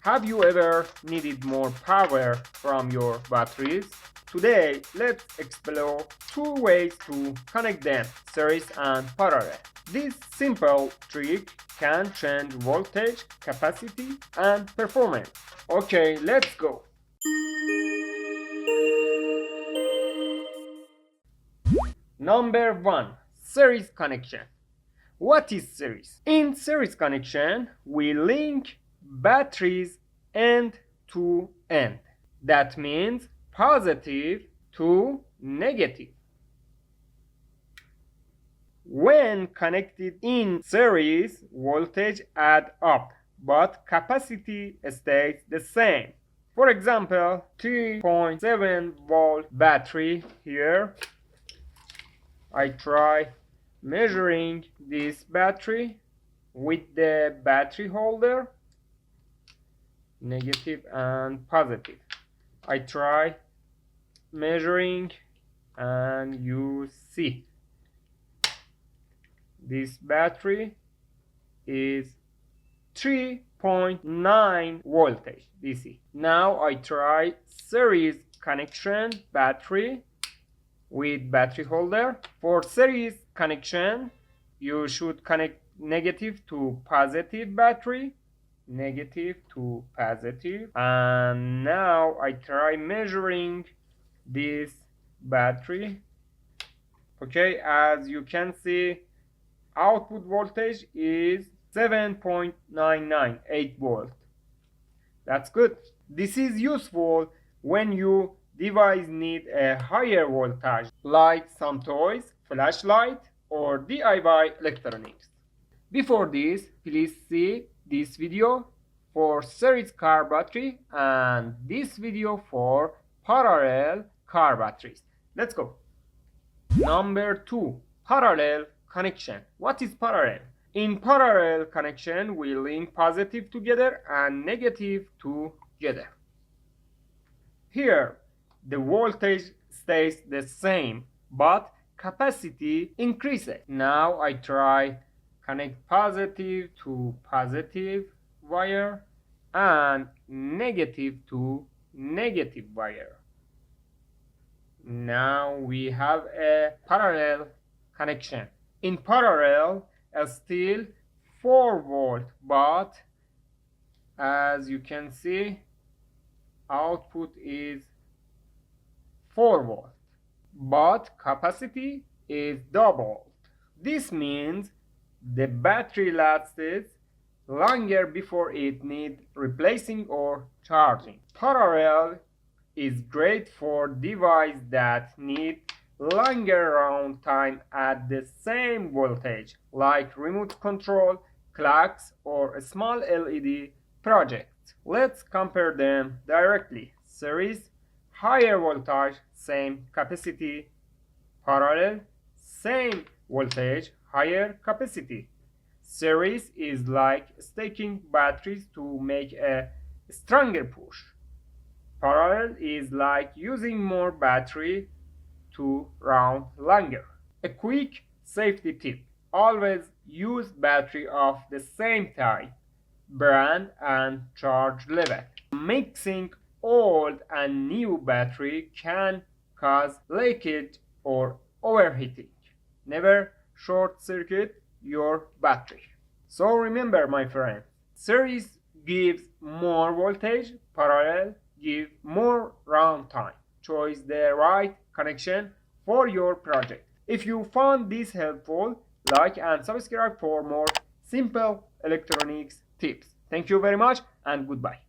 Have you ever needed more power from your batteries? Today, let's explore two ways to connect them, series and parallel. This simple trick can change voltage, capacity, and performance. Okay, let's go. Number 1. Series connection. What is series? In series connection, we link batteries end to end. That means positive to negative. When connected in series, voltage adds up, but capacity stays the same. For example, 3.7 volt battery here. I try measuring this battery with the battery holder, negative and positive. I try measuring and you see this battery is 3.9 voltage DC. Now I try series connection battery with battery holder. For series connection, you should connect negative to positive battery, negative to positive. And now I try measuring this battery. Okay, as you can see, output voltage is 7.998 volt. That's good. This is useful when you device need a higher voltage, like some toys, flashlight, or DIY electronics. Before this, please see this video for series car battery and this video for parallel car batteries. Let's go. Number 2. Parallel connection. What is parallel? In parallel connection, we link positive together and negative together. Here, the voltage stays the same, but capacity increases. Now I try connect positive to positive wire and negative to negative wire. Now we have a parallel connection. In parallel, still 4 volt, but as you can see, output is 4 volt, but capacity is doubled. This means the battery lasts longer before it needs replacing or charging. Parallel is great for devices that need longer round time at the same voltage, like remote control, clocks, or a small LED project. Let's compare them directly. Series, higher voltage, same capacity. Parallel, same voltage, higher capacity. Series is like stacking batteries to make a stronger push. Parallel is like using more battery to run longer. A quick safety tip: always use battery of the same type, brand, and charge level. Mixing old and new battery can cause leakage or overheating. Never short circuit your battery. So remember, my friend, series gives more voltage, parallel gives more run time. Choose the right connection for your project. If you found this helpful, like and subscribe for more simple electronics tips. Thank you very much and goodbye.